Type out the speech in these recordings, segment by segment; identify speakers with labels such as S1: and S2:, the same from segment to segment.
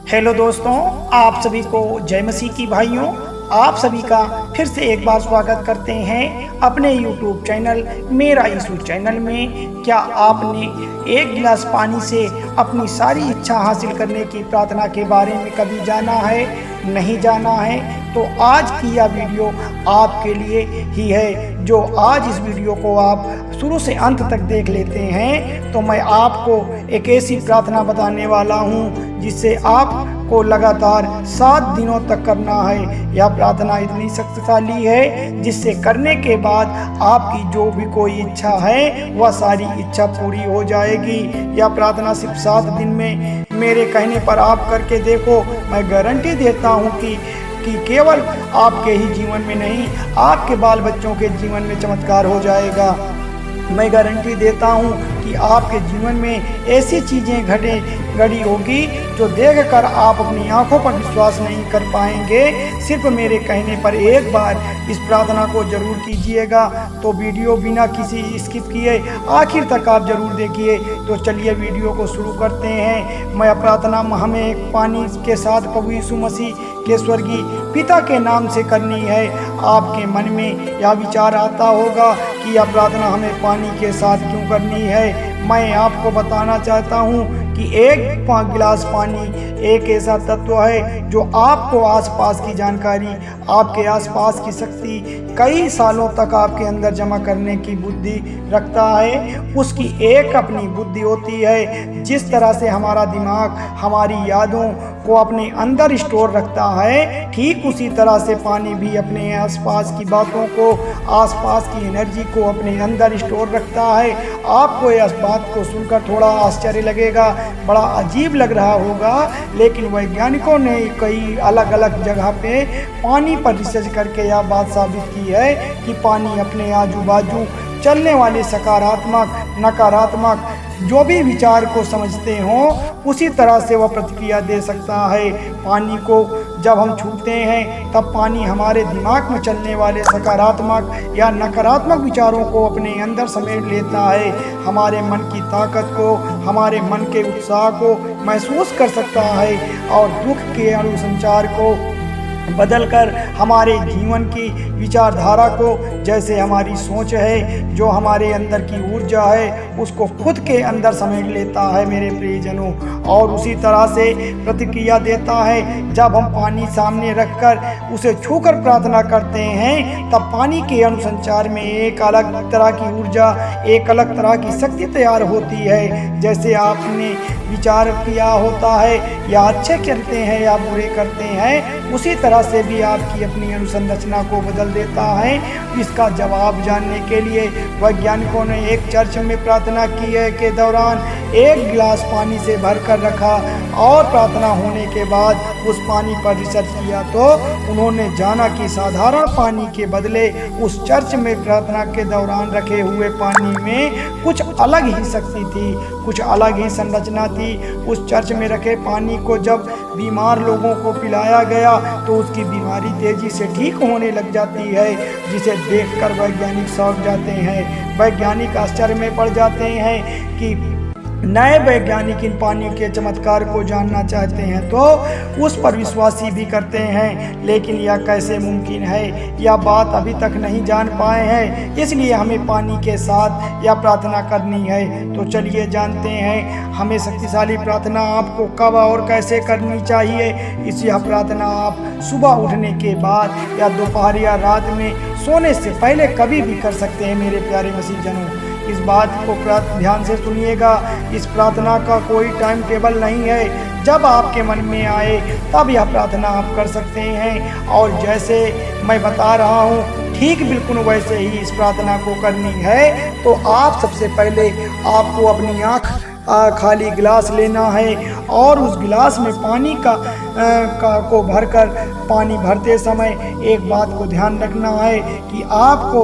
S1: Hello दोस्तों, आप सभी को जय मसीह की भाइयों। आप सभी का फिर से एक बार स्वागत करते हैं अपने YouTube चैनल मेरा यीशु चैनल में। क्या आपने एक गिलास पानी से अपनी सारी इच्छा हासिल करने की प्रार्थना के बारे में कभी जाना है? नहीं जाना है तो आज की यह वीडियो आपके लिए ही है। जो आज इस वीडियो को आप शुरू से अंत तक देख लेते हैं तो मैं आपको एक ऐसी प्रार्थना बताने वाला हूँ जिससे आपको लगातार 7 दिनों तक करना है। यह प्रार्थना इतनी शक्तिशाली है जिससे करने के बाद आपकी जो भी कोई इच्छा है वह सारी इच्छा पूरी हो जाएगी। यह प्रार्थना सिर्फ 7 दिन में मेरे कहने पर आप करके देखो। मैं गारंटी देता हूँ कि केवल आपके ही जीवन में नहीं, आपके बाल बच्चों के जीवन में चमत्कार हो जाएगा। मैं गारंटी देता हूँ कि आपके जीवन में ऐसी चीज़ें घड़ी होगी जो देखकर आप अपनी आंखों पर विश्वास नहीं कर पाएंगे। सिर्फ मेरे कहने पर एक बार इस प्रार्थना को जरूर कीजिएगा। तो वीडियो बिना किसी स्किप किए आखिर तक आप जरूर देखिए। तो चलिए वीडियो को शुरू करते हैं। मैं प्रार्थना हमें एक पानी के साथ प्रभु यीशु मसीह के स्वर्गीय पिता के नाम से करनी है। आपके मन में यह विचार आता होगा कि यह प्रार्थना हमें पानी के साथ क्यों करनी है। मैं आपको बताना चाहता हूँ कि एक गिलास पानी एक ऐसा तत्व है जो आपको आसपास की जानकारी, आपके आसपास की शक्ति कई सालों तक आपके अंदर जमा करने की बुद्धि रखता है। उसकी एक अपनी बुद्धि होती है। जिस तरह से हमारा दिमाग हमारी यादों को अपने अंदर स्टोर रखता है, ठीक उसी तरह से पानी भी अपने आसपास की बातों को, आसपास की एनर्जी को अपने अंदर स्टोर रखता है। आपको इस बात को सुनकर थोड़ा आश्चर्य लगेगा, बड़ा अजीब लग रहा होगा, लेकिन वैज्ञानिकों ने कई अलग अलग जगह पे पानी पर रिसर्च करके यह बात साबित की है कि पानी अपने आजू बाजू चलने वाले सकारात्मक, नकारात्मक जो भी विचार को समझते हों उसी तरह से वह प्रतिक्रिया दे सकता है। पानी को जब हम छूते हैं तब पानी हमारे दिमाग में चलने वाले सकारात्मक या नकारात्मक विचारों को अपने अंदर समेट लेता है। हमारे मन की ताकत को, हमारे मन के उत्साह को महसूस कर सकता है और दुख के अनुसंचार को बदलकर हमारे जीवन की विचारधारा को, जैसे हमारी सोच है, जो हमारे अंदर की ऊर्जा है, उसको खुद के अंदर समेट लेता है मेरे प्रियजनों। और उसी तरह से प्रतिक्रिया देता है। जब हम पानी सामने रखकर उसे छूकर प्रार्थना करते हैं तब पानी के अनुसंचार में एक अलग तरह की ऊर्जा, एक अलग तरह की शक्ति तैयार होती है। जैसे आपने विचार किया होता है या अच्छे करते हैं या बुरे करते हैं, उसी तरह से भी आपकी अपनी अनुसंरचना को बदल देता है। इसका जवाब जानने के लिए वैज्ञानिकों ने एक चर्च में प्रार्थना की है के दौरान एक गिलास पानी से भरकर रखा और प्रार्थना होने के बाद उस पानी पर रिसर्च किया तो उन्होंने जाना कि साधारण पानी के बदले उस चर्च में प्रार्थना के दौरान रखे हुए पानी में कुछ अलग ही शक्ति थी, कुछ अलग ही संरचना थी। उस चर्च में रखे पानी को जब बीमार लोगों को पिलाया गया तो उसकी बीमारी तेजी से ठीक होने लग जाती है, जिसे देखकर वैज्ञानिक चौंक जाते हैं। वैज्ञानिक आश्चर्य में पड़ जाते हैं कि नए वैज्ञानिक इन पानी के चमत्कार को जानना चाहते हैं तो उस पर विश्वासी भी करते हैं, लेकिन यह कैसे मुमकिन है, यह बात अभी तक नहीं जान पाए हैं। इसलिए हमें पानी के साथ यह प्रार्थना करनी है। तो चलिए जानते हैं हमें शक्तिशाली प्रार्थना आपको कब और कैसे करनी चाहिए। यह प्रार्थना आप सुबह उठने के बाद या दोपहर या रात में सोने से पहले कभी भी कर सकते हैं मेरे प्यारे मसीह जनों। इस बात को ध्यान से सुनिएगा। इस प्रार्थना का कोई टाइम टेबल नहीं है। जब आपके मन में आए तब यह प्रार्थना आप कर सकते हैं। और जैसे मैं बता रहा हूँ ठीक बिल्कुल वैसे ही इस प्रार्थना को करनी है। तो आप सबसे पहले आपको अपनी आँख खाली गिलास लेना है और उस गिलास में पानी को भरकर पानी भरते समय एक बात को ध्यान रखना है कि आपको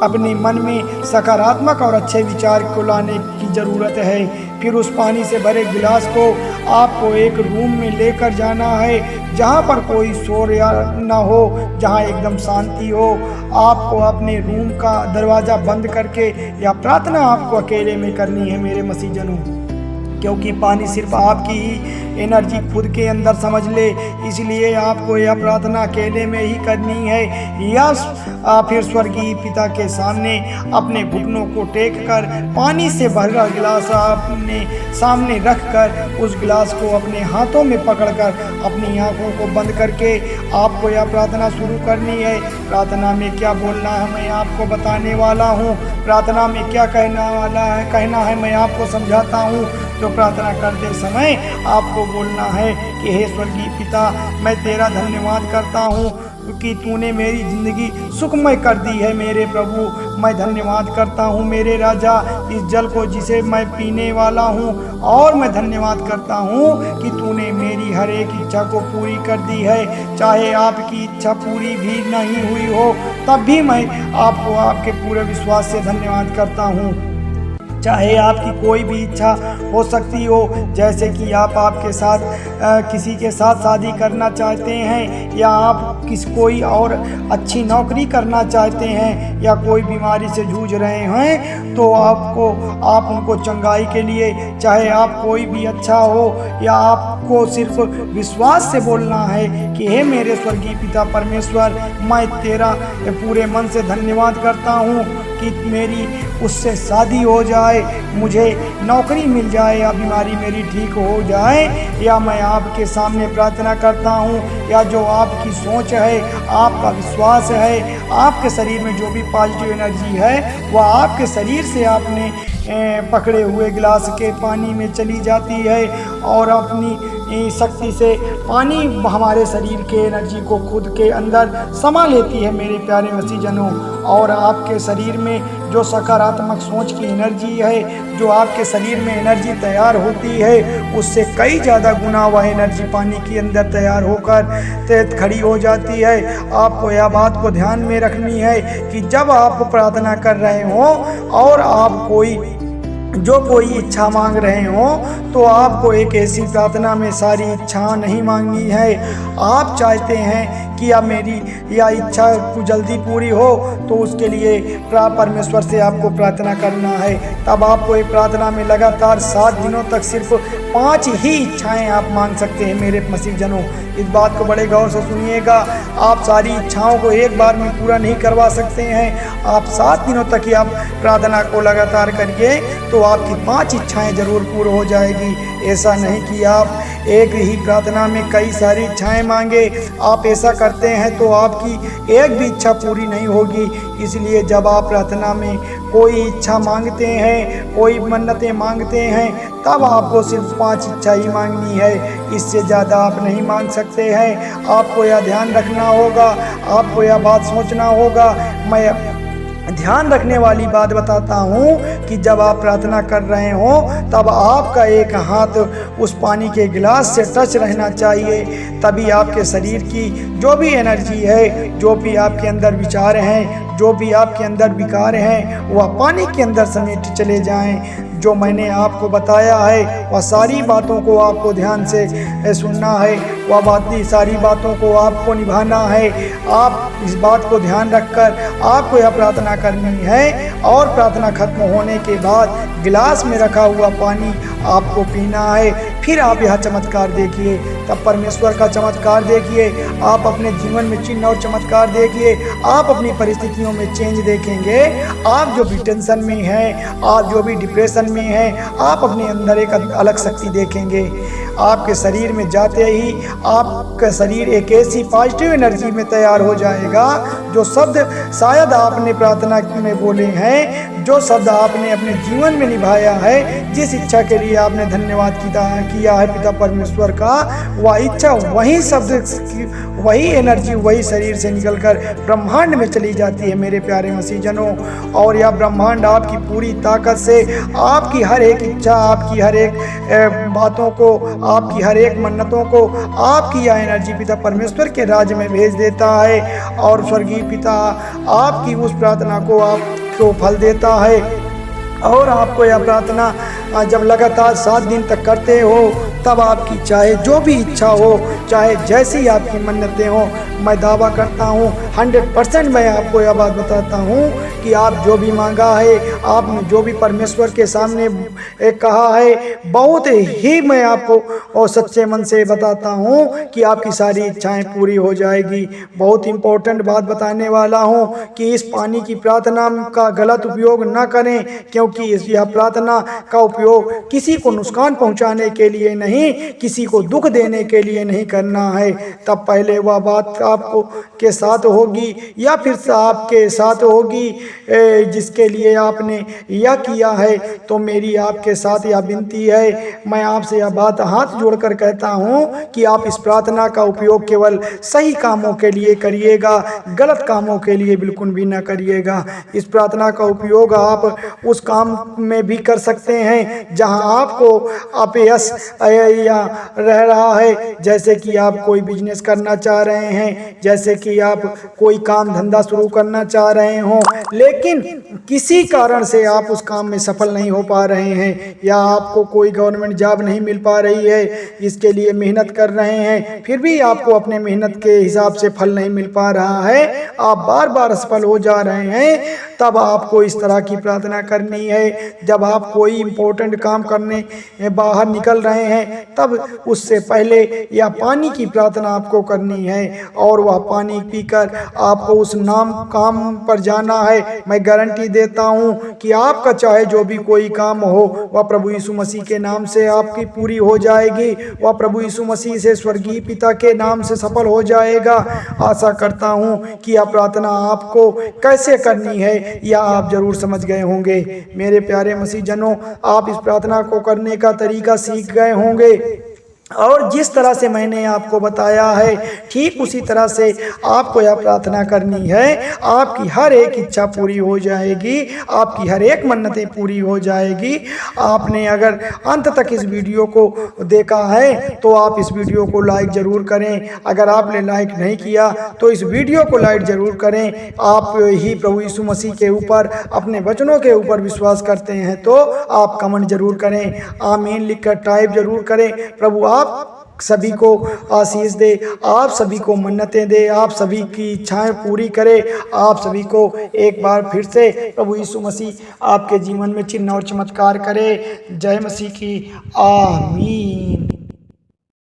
S1: अपने मन में सकारात्मक और अच्छे विचार को लाने की ज़रूरत है। फिर उस पानी से भरे गिलास को आपको एक रूम में लेकर जाना है जहाँ पर कोई शोर या ना हो, जहाँ एकदम शांति हो। आपको अपने रूम का दरवाज़ा बंद करके यह प्रार्थना आपको अकेले में करनी है मेरे मसीह जनों। क्योंकि पानी सिर्फ आपकी ही एनर्जी खुद के अंदर समझ ले, इसलिए आपको यह प्रार्थना अकेले में ही करनी है या फिर स्वर्गीय पिता के सामने अपने घुटनों को टेक कर पानी से भरा गिलास अपने सामने रख कर उस गिलास को अपने हाथों में पकड़कर अपनी आंखों को बंद करके आपको यह प्रार्थना शुरू करनी है। प्रार्थना में क्या बोलना है मैं आपको बताने वाला हूँ, प्रार्थना में क्या कहना है मैं आपको समझाता हूँ। तो प्रार्थना करते समय आपको बोलना है कि हे स्वर्गीय पिता, मैं तेरा धन्यवाद करता हूँ कि तूने मेरी ज़िंदगी सुखमय कर दी है। मेरे प्रभु मैं धन्यवाद करता हूँ मेरे राजा इस जल को जिसे मैं पीने वाला हूँ, और मैं धन्यवाद करता हूँ कि तूने मेरी हर एक इच्छा को पूरी कर दी है। चाहे आपकी इच्छा पूरी भी नहीं हुई हो तब भी मैं आपको आपके पूरे विश्वास से धन्यवाद करता हूँ। चाहे आपकी कोई भी इच्छा हो सकती हो, जैसे कि आप आपके साथ किसी के साथ शादी करना चाहते हैं, या आप कोई और अच्छी नौकरी करना चाहते हैं, या कोई बीमारी से जूझ रहे हैं, तो आप उनको चंगाई के लिए, चाहे आप कोई भी अच्छा हो या आपको सिर्फ विश्वास से बोलना है कि हे मेरे स्वर्गीय पिता परमेश्वर, मैं तेरा पूरे मन से धन्यवाद करता हूँ कि मेरी उससे शादी हो जाए, मुझे नौकरी मिल जाए, या बीमारी मेरी ठीक हो जाए, या मैं आपके सामने प्रार्थना करता हूँ, या जो आपकी सोच है, आपका विश्वास है, आपके शरीर में जो भी पॉजिटिव एनर्जी है वह आपके शरीर से आपने पकड़े हुए गिलास के पानी में चली जाती है और अपनी शक्ति से पानी हमारे शरीर के एनर्जी को खुद के अंदर समा लेती है मेरे प्यारे मसीहजनों। और आपके शरीर में जो सकारात्मक सोच की एनर्जी है, जो आपके शरीर में एनर्जी तैयार होती है, उससे कई ज़्यादा गुना वह एनर्जी पानी के अंदर तैयार होकर खड़ी हो जाती है। आपको यह बात को ध्यान में रखनी है कि जब आप प्रार्थना कर रहे हो और आप कोई इच्छा मांग रहे हो, तो आपको एक ऐसी प्रार्थना में सारी इच्छा नहीं मांगनी है। आप चाहते हैं कि अब मेरी यह इच्छा जल्दी पूरी हो, तो उसके लिए परमेश्वर से आपको प्रार्थना करना है। तब आपको एक प्रार्थना में लगातार 7 दिनों तक सिर्फ 5 ही इच्छाएं आप मांग सकते हैं मेरे मसीहजनों। इस बात को बड़े गौर से सुनिएगा। आप सारी इच्छाओं को एक बार में पूरा नहीं करवा सकते हैं। आप 7 दिनों तक ही आप प्रार्थना को लगातार करिए तो आपकी 5 इच्छाएं जरूर पूरी हो जाएगी। ऐसा नहीं कि आप एक ही प्रार्थना में कई सारी इच्छाएं मांगे। आप ऐसा करते हैं तो आपकी एक भी इच्छा पूरी नहीं होगी। इसलिए जब आप प्रार्थना में कोई इच्छा मांगते हैं, कोई मन्नतें मांगते हैं, तब आपको सिर्फ 5 इच्छा ही मांगनी है। इससे ज़्यादा आप नहीं मांग सकते हैं। आपको यह ध्यान रखना होगा, आपको यह बात सोचना होगा। मैं ध्यान रखने वाली बात बताता हूँ कि जब आप प्रार्थना कर रहे हो तब आपका एक हाथ उस पानी के गिलास से टच रहना चाहिए। तभी आपके शरीर की जो भी एनर्जी है, जो भी आपके अंदर विचार हैं, जो भी आपके अंदर विकार हैं, वह पानी के अंदर समेट चले जाएं। जो मैंने आपको बताया है वह सारी बातों को आपको ध्यान से सुनना है, वह सारी बातों को आपको निभाना है। आप इस बात को ध्यान रखकर आपको यह प्रार्थना करनी है, और प्रार्थना खत्म होने के बाद गिलास में रखा हुआ पानी आपको पीना है। फिर आप यह चमत्कार देखिए, तब परमेश्वर का चमत्कार देखिए। आप अपने जीवन में चिन्ह और चमत्कार देखिए। आप अपनी परिस्थितियों में चेंज देखेंगे। आप जो भी टेंशन में हैं, आप जो भी डिप्रेशन में हैं, आप अपने अंदर एक अलग शक्ति देखेंगे। आपके शरीर में जाते ही आपका शरीर एक ऐसी पॉजिटिव एनर्जी में तैयार हो जाएगा। जो शब्द शायद आपने प्रार्थना में बोले हैं, जो शब्द आपने अपने जीवन में निभाया है, जिस इच्छा के लिए आपने धन्यवाद किया है पिता परमेश्वर का, वह इच्छा, वही शब्द, वही एनर्जी, वही शरीर से निकलकर ब्रह्मांड में चली जाती है मेरे प्यारे मसीहजनों। और यह ब्रह्मांड आपकी पूरी ताकत से आपकी हर एक इच्छा, आपकी हर एक बातों को, आपकी हर एक मन्नतों को, आपकी यह एनर्जी पिता परमेश्वर के राज्य में भेज देता है। और स्वर्गीय पिता आपकी उस प्रार्थना को आपको फल देता है। और आपको यह प्रार्थना जब लगातार 7 दिन तक करते हो तब आपकी चाहे जो भी इच्छा हो, चाहे जैसी आपकी मन्नतें हो, मैं दावा करता हूँ 100% मैं आपको यह बात बताता हूँ कि आप जो भी मांगा है, आपने जो भी परमेश्वर के सामने कहा है, बहुत ही मैं आपको और सच्चे मन से बताता हूँ कि आपकी सारी इच्छाएं पूरी हो जाएगी। बहुत इंपॉर्टेंट बात बताने वाला हूँ कि इस पानी की प्रार्थना का गलत उपयोग न करें, क्योंकि यह प्रार्थना का उपयोग किसी को नुकसान पहुँचाने के लिए नहीं, किसी को दुख देने के लिए नहीं करना है। तब पहले वह बात आपको के साथ होगी या फिर आपके साथ होगी जिसके लिए आपने यह किया है। तो मेरी आपके साथ यह विनती है, मैं आपसे यह बात हाथ जोड़कर कहता हूँ कि आप इस प्रार्थना का उपयोग केवल सही कामों के लिए करिएगा, गलत कामों के लिए बिल्कुल भी ना करिएगा। इस प्रार्थना का उपयोग आप उस काम में भी कर सकते हैं जहां आपको अपयश या रह रहा है, जैसे कि आप कोई बिजनेस करना चाह रहे हैं, जैसे कि आप कोई काम धंधा शुरू करना चाह रहे हो, लेकिन किसी कारण से आप उस काम में सफल नहीं हो पा रहे हैं, या आपको कोई गवर्नमेंट जॉब नहीं मिल पा रही है, इसके लिए मेहनत कर रहे हैं, फिर भी आपको अपने मेहनत के हिसाब से फल नहीं मिल पा रहा है, आप बार बार असफल हो जा रहे हैं, तब आपको इस तरह की प्रार्थना करनी है। जब आप कोई इंपॉर्टेंट काम करने बाहर निकल रहे हैं, तब उससे पहले यह पानी की प्रार्थना आपको करनी है, और वह पानी पीकर आपको उस काम पर जाना है। मैं गारंटी देता हूँ कि आपका चाहे जो भी कोई काम हो, वह प्रभु यीशु मसीह के नाम से आपकी पूरी हो जाएगी, वह प्रभु यीशु मसीह से स्वर्गीय पिता के नाम से सफल हो जाएगा। आशा करता हूँ कि यह प्रार्थना आपको कैसे करनी है यह आप जरूर समझ गए होंगे। मेरे प्यारे मसीह जनों, आप इस प्रार्थना को करने का तरीका सीख गए होंगे, और जिस तरह से मैंने आपको बताया है, ठीक उसी तरह से आपको यह प्रार्थना करनी है। आपकी हर एक इच्छा पूरी हो जाएगी, आपकी हर एक मन्नतें पूरी हो जाएगी। आपने अगर अंत तक इस वीडियो को देखा है तो आप इस वीडियो को लाइक ज़रूर करें। अगर आपने लाइक नहीं किया तो इस वीडियो को लाइक ज़रूर करें। आप ही प्रभु यीशु मसीह के ऊपर, अपने वचनों के ऊपर विश्वास करते हैं तो आप कमेंट जरूर करें, आमीन लिखकर टाइप जरूर करें। प्रभु आप सभी को आशीष दे, आप सभी को मन्नतें दे, आप सभी की इच्छाएं पूरी करे, आप सभी को एक बार फिर से प्रभु यीशु मसीह आपके जीवन में चिन्ह और चमत्कार करे। जय मसीह की, आमीन।